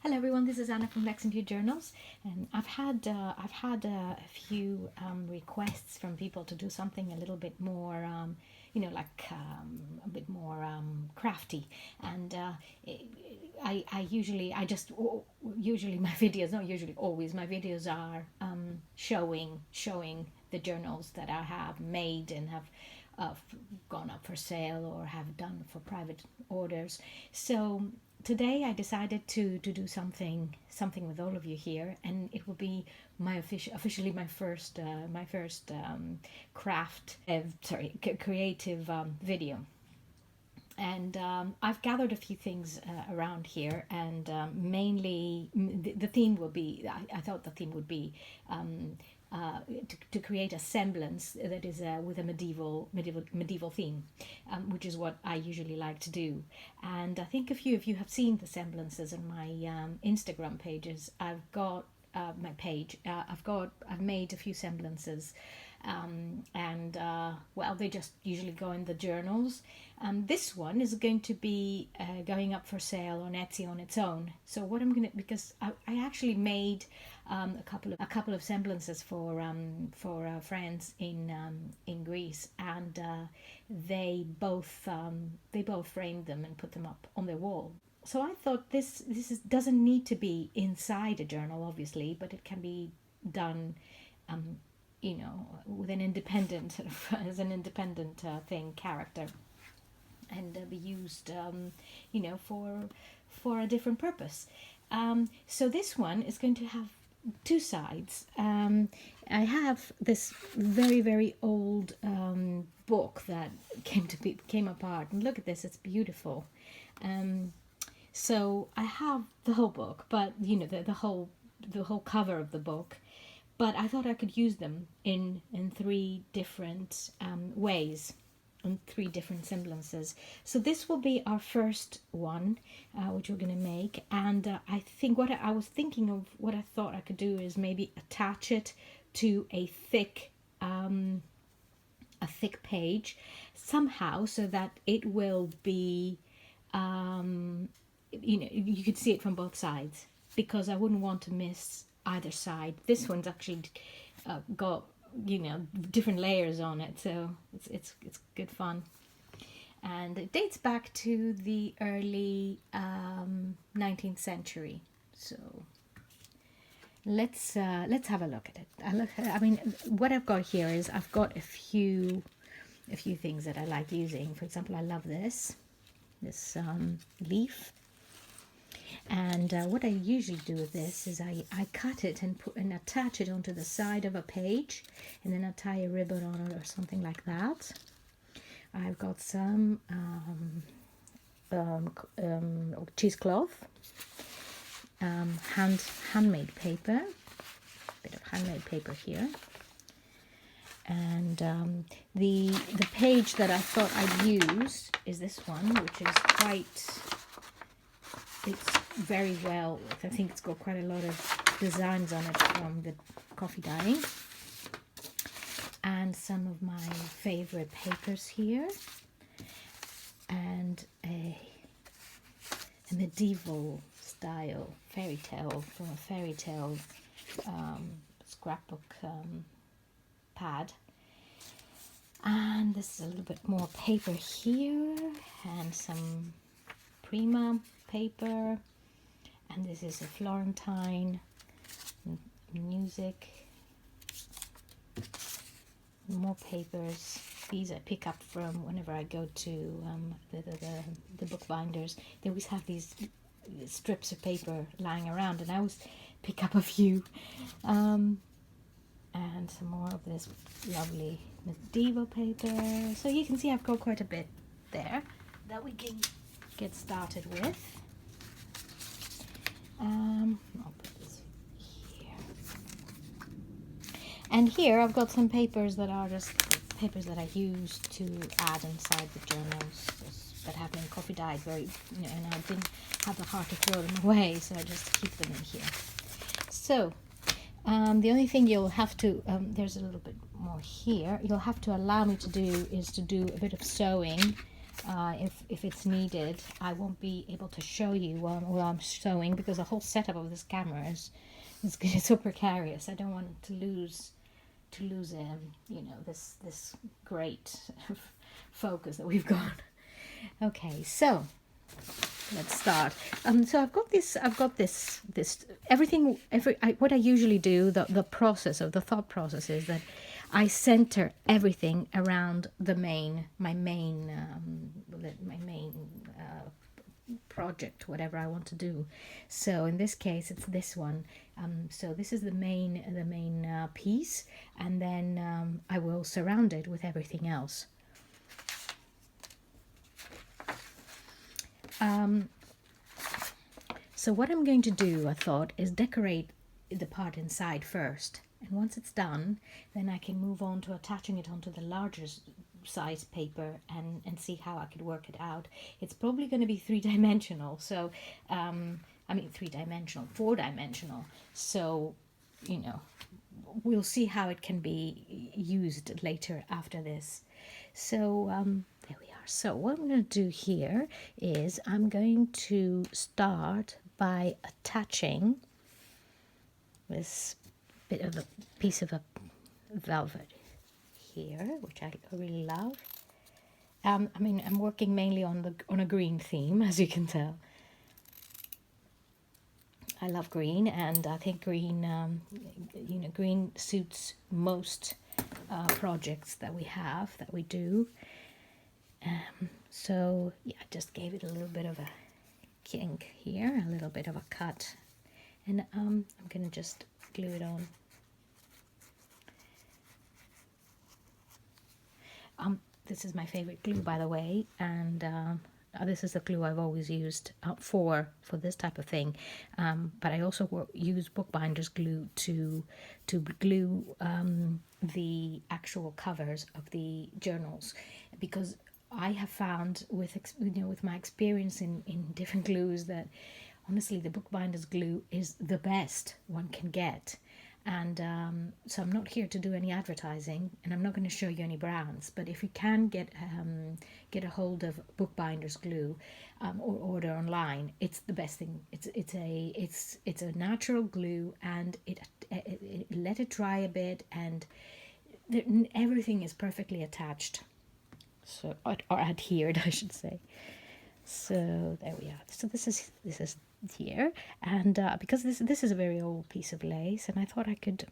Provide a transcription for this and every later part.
Hello everyone, this is Anna from Lexington Journals, and I've had a few requests from people to do something a little bit more, a bit more crafty, and I usually usually my videos, not usually always, my videos are showing the journals that I have made and have gone up for sale or have done for private orders. So today I decided to do something with all of you here, and it will be my officially my first creative video. And I've gathered a few things around here, and mainly the theme will be. I thought the theme would be to create a semblance that is with a medieval theme, which is what I usually like to do. And I think a few of you have seen the semblances on my Instagram pages. I've got my page. I've made a few semblances. Well, they just usually go in the journals. This one is going to be going up for sale on Etsy on its own. So what I'm gonna, because I actually made a couple of semblances for friends in Greece, and they both framed them and put them up on their wall. So I thought doesn't need to be inside a journal, obviously, but it can be done with an independent as an independent character, and be used for a different purpose. So this one is going to have two sides. I have this very old book that came apart, and look at this, it's beautiful. So I have the whole book, but the whole cover of the book. But I thought I could use them in three different ways, in three different semblances. So this will be our first one, which we're going to make. And I think what I thought I could do is maybe attach it to a thick page somehow, so that it will be, you could see it from both sides, because I wouldn't want to miss either side. This one's actually got different layers on it, so it's good fun, and it dates back to the early 19th century. So let's have a look at it. What I've got here is I've got a few things that I like using. For example, I love this leaf. And what I usually do with this is I cut it and attach it onto the side of a page, and then I tie a ribbon on it or something like that. I've got some cheesecloth, handmade paper, bit of handmade paper here, and the page that I thought I'd use is this one, which is it's very well, I think it's got quite a lot of designs on it from the coffee dyeing, and some of my favorite papers here, and a medieval style fairy tale scrapbook pad. And this is a little bit more paper here, and some Prima paper, and this is a Florentine music. More papers. These I pick up from whenever I go to the bookbinders. They always have these strips of paper lying around, and I always pick up a few. And some more of this lovely medieval paper. So you can see I've got quite a bit there that we can get started with. I'll put this here. And here I've got some papers that are just papers that I use to add inside the journals, that have been coffee dyed and I didn't have the heart to throw them away, so I just keep them in here. So the only thing you'll have to, there's a little bit more here, you'll have to allow me to do is to do a bit of sewing if it's needed. I won't be able to show you while I'm sewing because the whole setup of this camera is so precarious. I don't want to lose you know, this great focus that we've got. Okay, so let's start. So I've got this everything. What I usually do, the process of the thought process is that I center everything around my main project, whatever I want to do. So in this case, it's this one. So this is the main piece, and then I will surround it with everything else. So what I'm going to do, I thought, is decorate the part inside first. And once it's done, then I can move on to attaching it onto the larger size paper and see how I could work it out. It's probably going to be three-dimensional. So, I mean, three-dimensional, four-dimensional. So, you know, we'll see how it can be used later after this. So, there we are. So what I'm going to do here is I'm going to start by attaching this bit of a piece of a velvet here, which I really love. I mean, I'm working mainly on a green theme, as you can tell. I love green, and I think green, you know, green suits most projects that we do. So yeah, I just gave it a little bit of a kink here, a little bit of a cut, and I'm gonna just glue it on. This is my favorite glue, by the way, and this is the glue I've always used for this type of thing. But I also use bookbinder's glue to glue the actual covers of the journals, because I have found with my experience in different glues that honestly the bookbinder's glue is the best one can get. And so I'm not here to do any advertising, and I'm not going to show you any brands, but if you can get a hold of bookbinder's glue or order online, it's the best thing. It's a natural glue, and it let it dry a bit, and everything is perfectly attached, so or adhered, I should say. So there we are. So this is here, and because this is a very old piece of lace, and I thought I could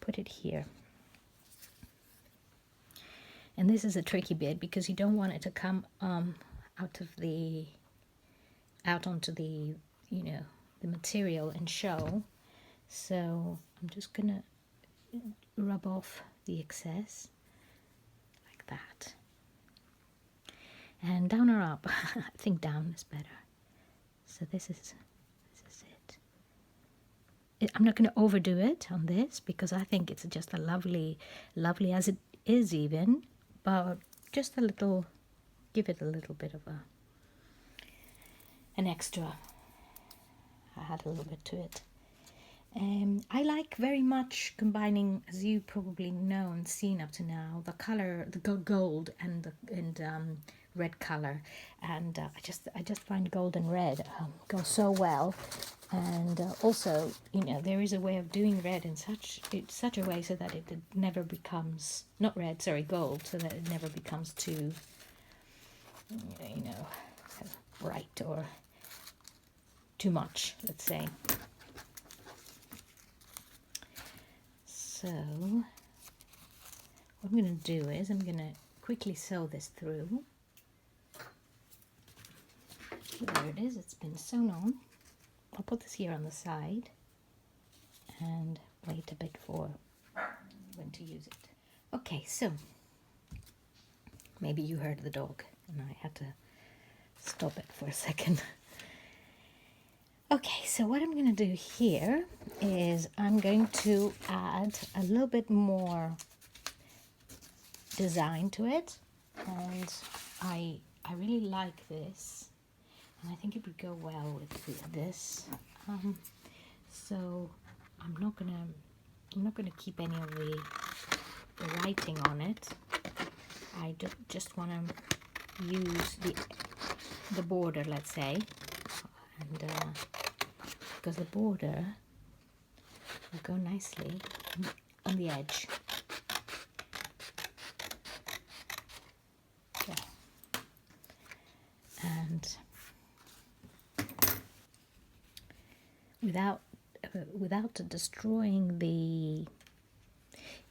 put it here. And this is a tricky bit because you don't want it to come out onto the the material and show. So I'm just gonna rub off the excess like that. And down or up? I think down is better. So this is it. I'm not going to overdo it on this because I think it's just a lovely as it is even, but just a little, give it a little bit of an extra. I had a little bit to it. I like very much combining, as you probably know and seen up to now, the color, the gold and red color, and I just find gold and red go so well. And also, there is a way of doing red in such a way so that it never becomes gold, so that it never becomes too bright or too much, let's say. So what I'm going to do is I'm going to quickly sew this through. There it is, it's been sewn on. I'll put this here on the side and wait a bit for when to use it. Okay, so maybe you heard the dog and I had to stop it for a second. Okay, so what I'm going to do here is I'm going to add a little bit more design to it, and I really like this, and I think it would go well with this. So I'm not gonna keep any of the writing on it. I just want to use the border, let's say, and because the border will go nicely on the edge. Yeah. And without destroying the,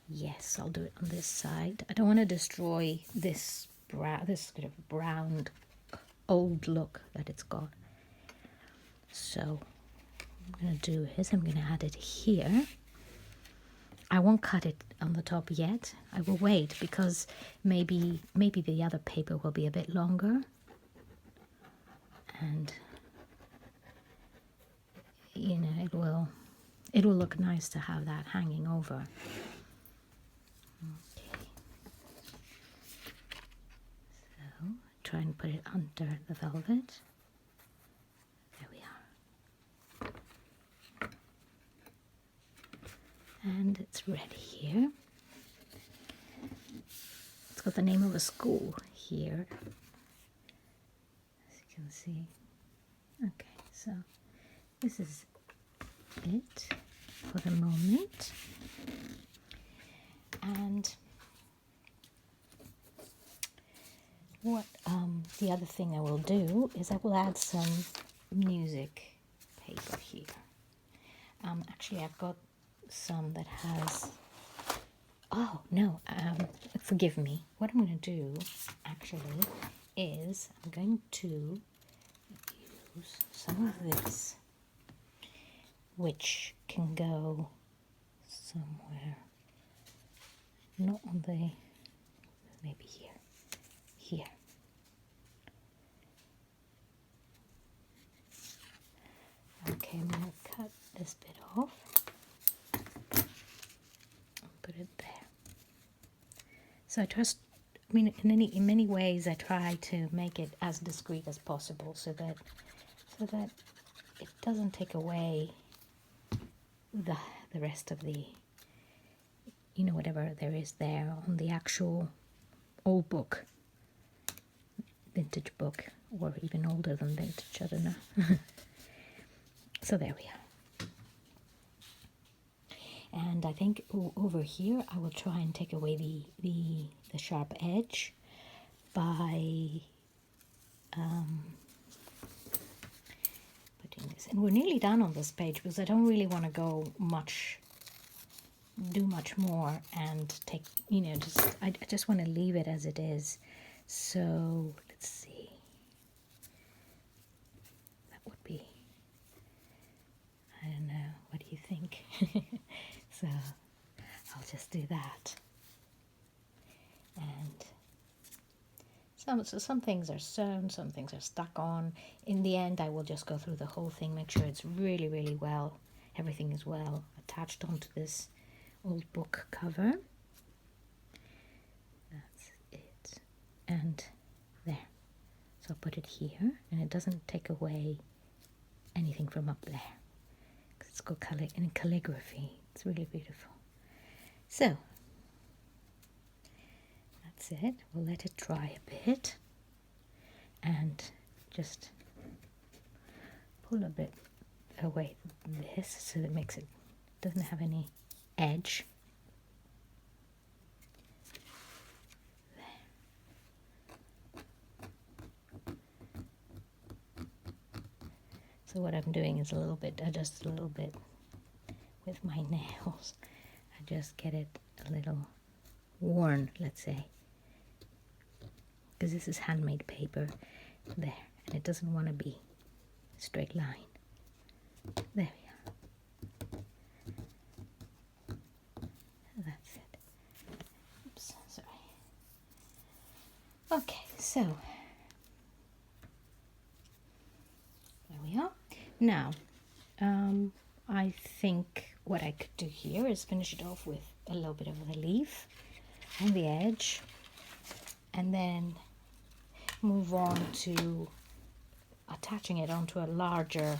yes, I'll do it on this side. I don't want to destroy this this sort of brown old look that it's got. So what I'm going to do is I'm going to add it here. I won't cut it on the top yet. I will wait because maybe the other paper will be a bit longer, and you know, it will look nice to have that hanging over. Okay. So try and put it under the velvet. There we are. And it's ready here. It's got the name of a school here, as you can see. Okay, so this is it for the moment. And what the other thing I will do is I will add some music paper here. Actually, I've got some that has, oh no, forgive me. What I'm going to do actually is I'm going to use some of this, which can go somewhere, not on the, maybe here. Okay, I'm going to cut this bit off and put it there. So I mean, in many ways I try to make it as discreet as possible so that it doesn't take away the rest of the, you know, whatever there is there on the actual old book, vintage book, or even older than vintage, I don't know. So there we are. And I think over here I will try and take away the sharp edge by putting this. And we're nearly done on this page because I don't really want to do much more and take, you know, I just want to leave it as it is. So let's see. That would be, I don't know, what do you think? So I'll just do that. And some things are sewn, some things are stuck on. In the end, I will just go through the whole thing, make sure it's really, really well, everything is well attached onto this old book cover. That's it. And there. So I'll put it here, and it doesn't take away anything from up there. Because it's got color in calligraphy. It's really beautiful. So that's it. We'll let it dry a bit and just pull a bit away this so that it makes it doesn't have any edge. There. So what I'm doing is just a little bit with my nails. I just get it a little worn, let's say, because this is handmade paper there, and it doesn't want to be a straight line. There we are. That's it. Oops, sorry. Okay, so there we are. Now, I think what I could do here is finish it off with a little bit of the leaf on the edge, and then move on to attaching it onto a larger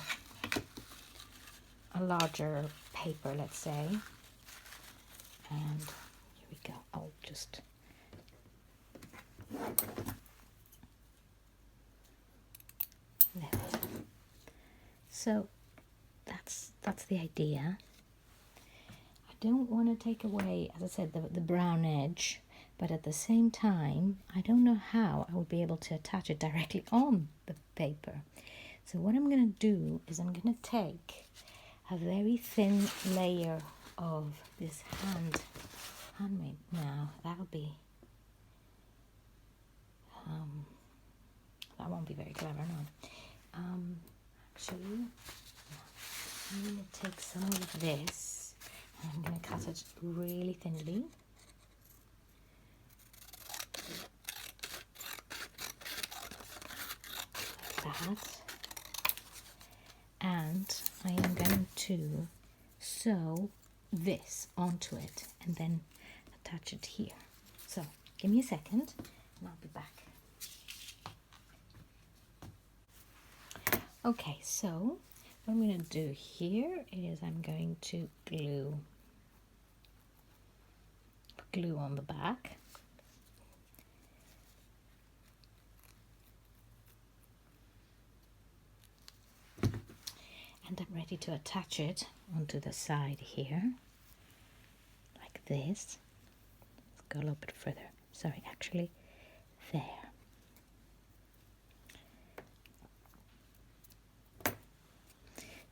paper, let's say. And here we go. I'll just There we go. So that's the idea. I don't want to take away, as I said, the brown edge, but at the same time, I don't know how I will be able to attach it directly on the paper. So what I'm going to do is I'm going to take a very thin layer of this handmade. Now that'll be that won't be very clever, no. Actually, I'm going to take some of this and I'm going to cut it really thinly. Like that. And I am going to sew this onto it and then attach it here. So give me a second and I'll be back. Okay, so what I'm going to do here is I'm going to glue on the back. And I'm ready to attach it onto the side here, like this. Let's go a little bit further. Sorry, actually, there.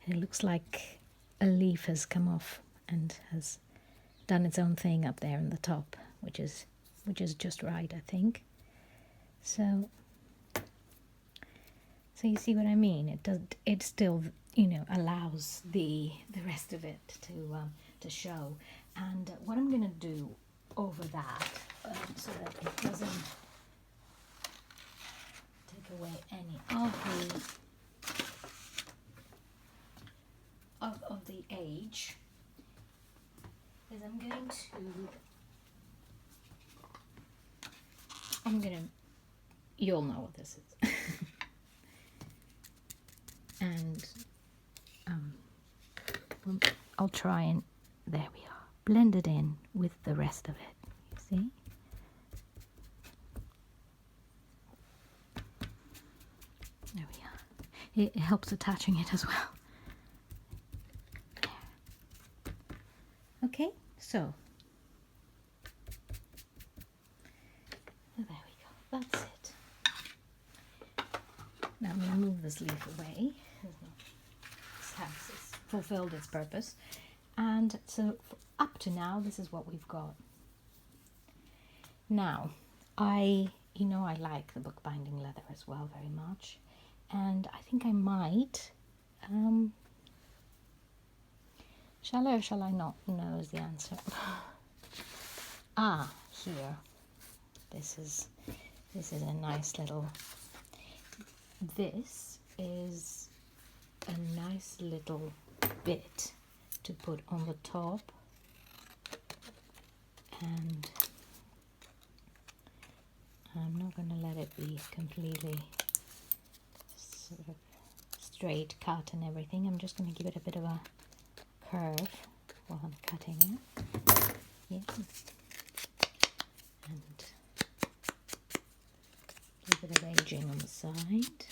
And it looks like a leaf has come off and has done its own thing up there in the top, which is just right, I think. So you see what I mean? It still, you know, allows the rest of it to show. And what I'm going to do over that, so that it doesn't take away any of the edge, is you'll know what this is. And I'll try and, there we are, blend it in with the rest of it, you see? There we are. It helps attaching it as well. There. Okay, so there we go, that's it. Now I'm going to move this leaf away. This has fulfilled its purpose. And so up to now, this is what we've got. Now, I like the bookbinding leather as well very much. And I think I might, shall I or shall I not know is the answer. Here. This is a nice little, this is a nice little bit to put on the top, and I'm not going to let it be completely sort of straight cut and everything. I'm just going to give it a bit of a curve while I'm cutting it. Yeah. And a bit of edging on the side.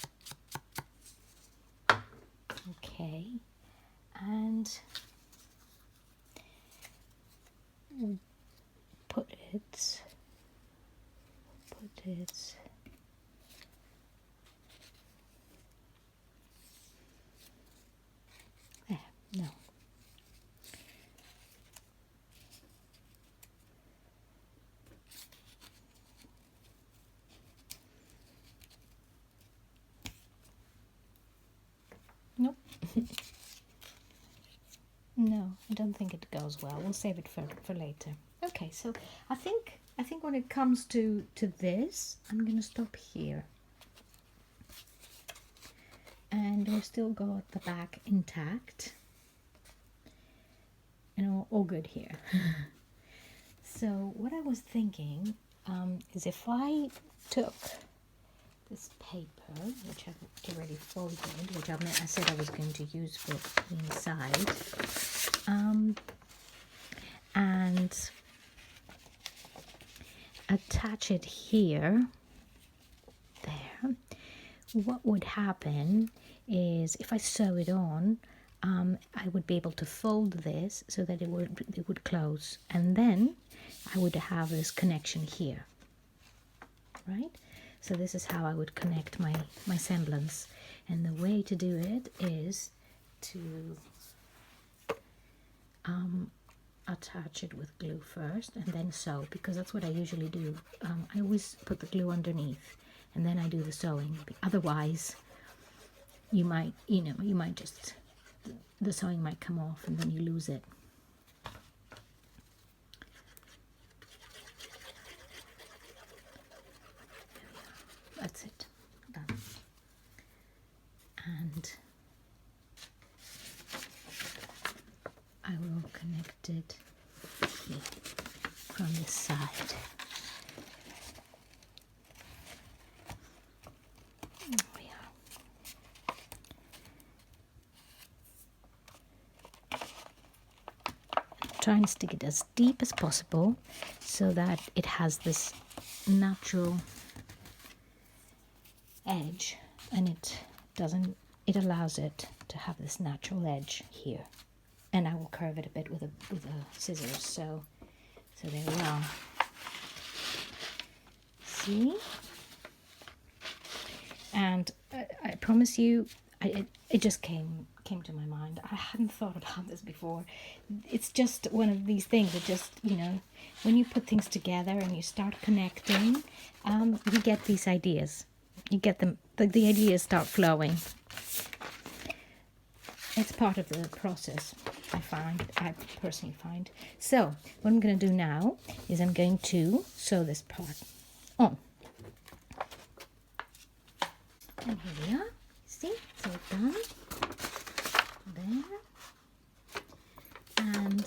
Okay. And put it there. No. Nope. No, I don't think it goes well. We'll save it for later. Okay, so I think when it comes to this, I'm gonna stop here. And we've still got the back intact. And all good here. So what I was thinking is if I took this paper, which I've already folded, which I said I was going to use for the inside, and attach it here, there, what would happen is if I sew it on, I would be able to fold this so that it would close, and then I would have this connection here, right? So this is how I would connect my semblance, and the way to do it is to attach it with glue first and then sew, because that's what I usually do. I always put the glue underneath and then I do the sewing. Otherwise, you might just, the sewing might come off and then you lose it. That's it. Done. And I will connect it from this side. There we are. Try and stick it as deep as possible so that it has this natural edge, and it allows it to have this natural edge here. And I will curve it a bit with a scissors. So there we are. See? And I promise you, it just came to my mind. I hadn't thought about this before. It's just one of these things that just, when you put things together and you start connecting, you get these ideas. You get them, the ideas start flowing. It's part of the process, I personally find. So what I'm going to do now is I'm going to sew this part on. And here we are. See, it's all done. There. And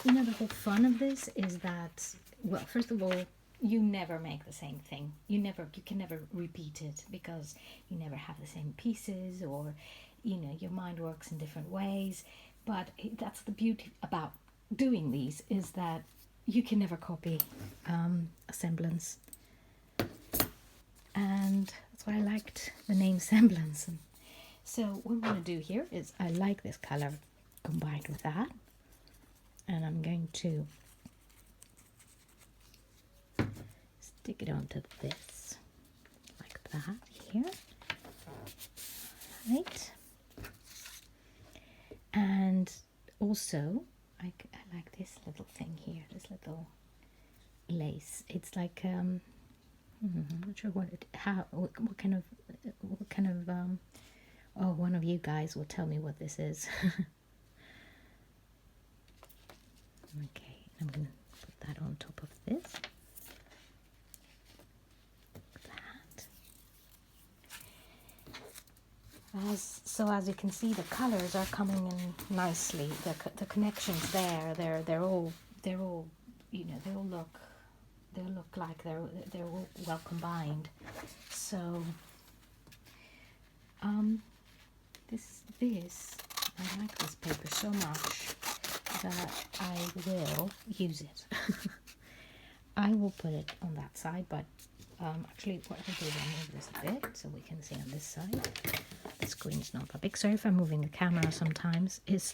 the whole fun of this is that, well, first of all, you never make the same thing. You can never repeat it, because you never have the same pieces, or your mind works in different ways. But that's the beauty about doing these, is that you can never copy a semblance. And that's why I liked the name Semblance. And so what I'm going to do here is, I like this color combined with that, and I'm going to stick it onto this like that here, right? And also I like this little thing here, this little lace. It's like I'm not sure what kind of oh, one of you guys will tell me what this is. Okay, I'm gonna put that on top of this. As you can see, the colors are coming in nicely. The connections there, they're all they all look like they're all well combined. So this I like this paper so much that I will use it. I will put it on that side, but actually what I'll do is I'll move this a bit so we can see on this side. The screen's not that big. Sorry if I'm moving the camera sometimes. This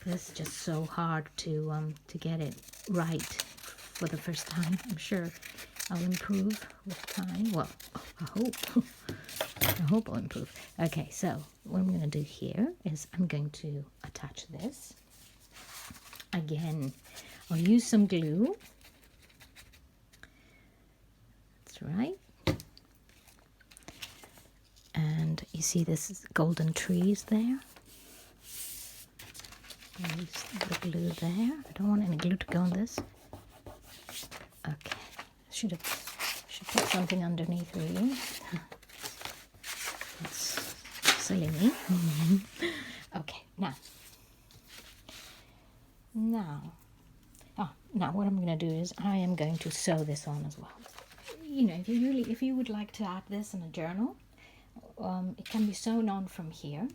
is just so hard to get it right for the first time. I'm sure I'll improve with time. Well, I hope. I hope I'll improve. Okay, so what I'm going to do here is I'm going to attach this. Again, I'll use some glue. That's right. And you see this golden trees there. I'll use the glue there. I don't want any glue to go on this. Okay, should put something underneath really. That's silly me. Okay, now what I'm going to do is I am going to sew this on as well. If you would like to add this in a journal, it can be sewn on from here.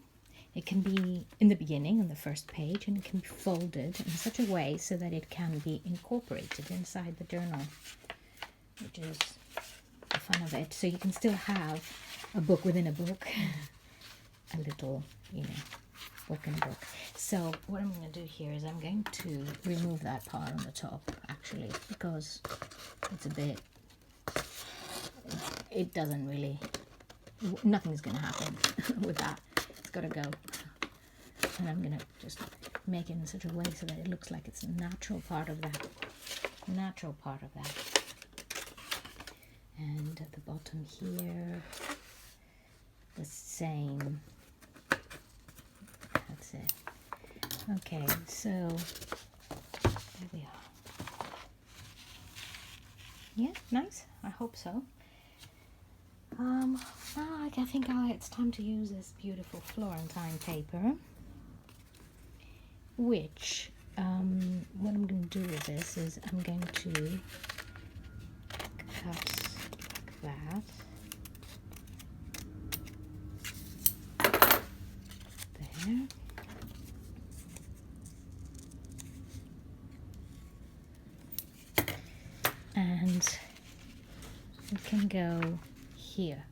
It can be in the beginning, on the first page, and it can be folded in such a way so that it can be incorporated inside the journal, which is the fun of it. So you can still have a book within a book, a little, book and book. So what I'm going to do here is I'm going to remove that part on the top, actually, because it's a bit, it doesn't really, nothing's going to happen with that. It's got to go. And I'm going to just make it in such a way so that it looks like it's a natural part of that. Natural part of that. And at the bottom here, the same. That's it. Okay, so there we are. Yeah, nice. I hope so. Now I think it's time to use this beautiful Florentine paper, which what I'm going to do with this is I'm going to cut like that. There. And we can go here.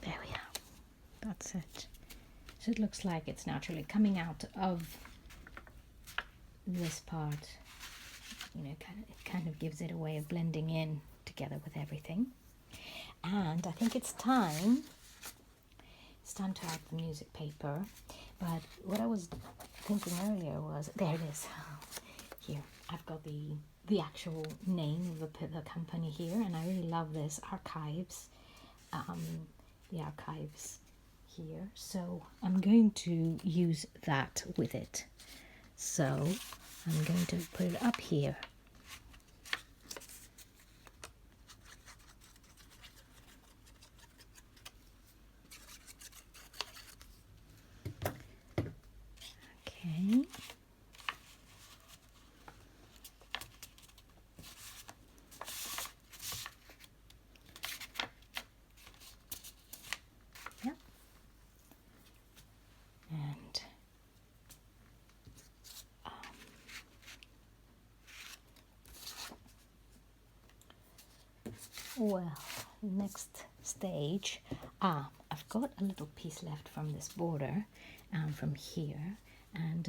There we are. That's it. So it looks like it's naturally coming out of this part. It kind of gives it a way of blending in together with everything. And I think it's time to add the music paper. But what I was thinking earlier was, there it is. Here, I've got the actual name of the company here, and I really love this archives. The archives here. So I'm going to use that with it. So I'm going to put it up here. Okay. Yep. And well, next stage. I've got a little piece left from this border, from here, and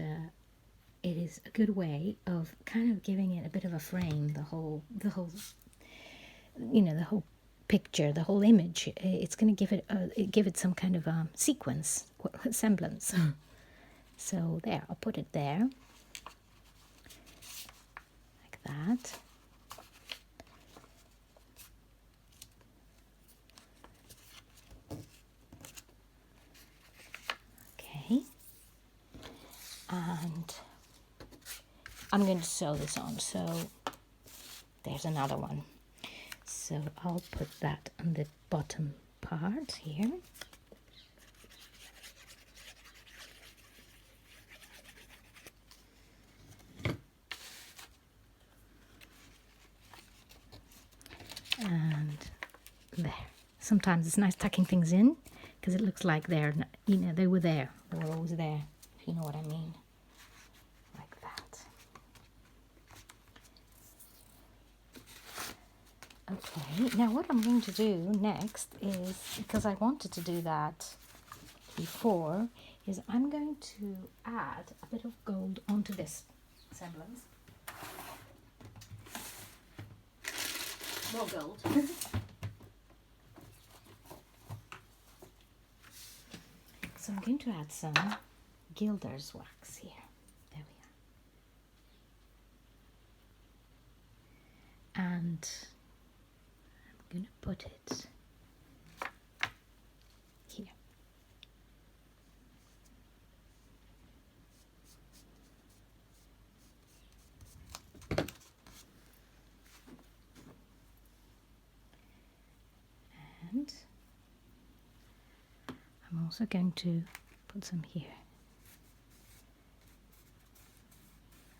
it is a good way of kind of giving it a bit of a frame. The whole, the whole picture, the whole image. It's going to give it some kind of sequence, semblance. So there, I'll put it there, like that. And I'm going to sew this on, so there's another one. So I'll put that on the bottom part here. And there. Sometimes it's nice tucking things in because it looks like they were there. They were always there, if you know what I mean. Like that. Okay, now what I'm going to do next is, because I wanted to do that before, is I'm going to add a bit of gold onto this semblance. More gold. So I'm going to add some gilder's wax here. There we are. And I'm going to put it here. And I'm also going to put some here.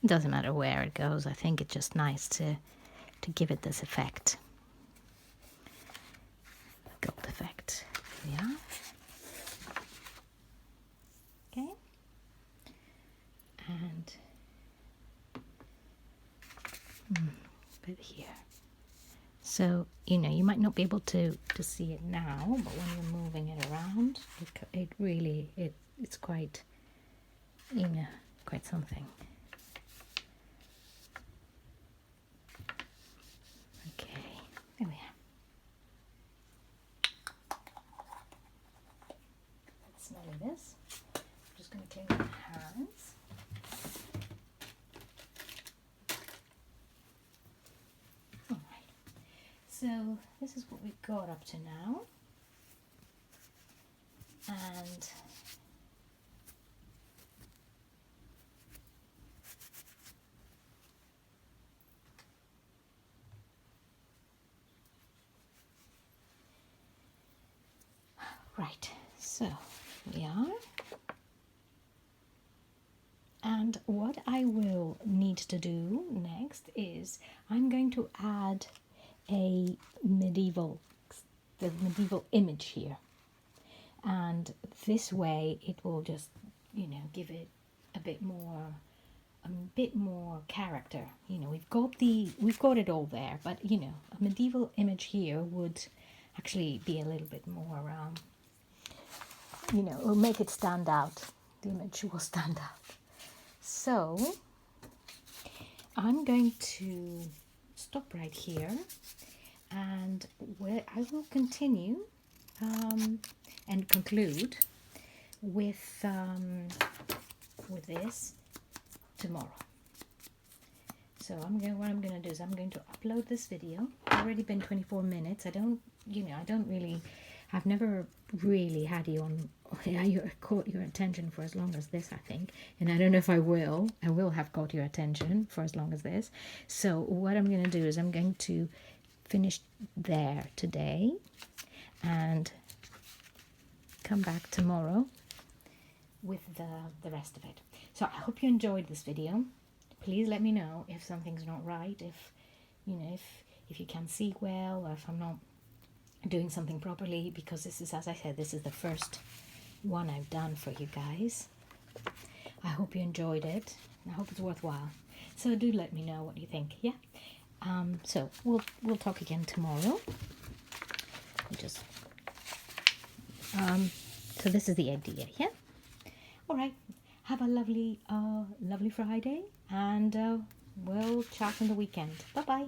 It doesn't matter where it goes. I think it's just nice to give it this effect. The gold effect. Yeah. bit here. So, you know, you might not be able to see it now, but when you're moving it around, it really, it's quite, you know, quite something. Okay, there we are. Let's smell this. I'm just going to clean my hands. So this is what we've got up to now, and right, so we are, and what I will need to do next is I'm going to add the medieval image here, and this way it will just, you know, give it a bit more character. You know, we've got it all there, but you know, a medieval image here would actually be a little bit more you know, it'll make it stand out. The image will stand out. So I'm going to stop right here, and where I will continue and conclude with this tomorrow. So what I'm going to do is I'm going to upload this video. It's already been 24 minutes. I've never really had you on, caught your attention for as long as this, I think. And I don't know if I will have caught your attention for as long as this. So what I'm going to do is I'm going to finish there today and come back tomorrow with the rest of it. So I hope you enjoyed this video. Please let me know if something's not right, if you know, if you can see well, or if I'm not doing something properly, because this is, as I said, this is the first one I've done for you guys. I hope you enjoyed it. I hope it's worthwhile. So do let me know what you think. Yeah. So we'll talk again tomorrow. So this is the idea. Yeah. All right. Have a lovely Friday, and we'll chat on the weekend. Bye bye.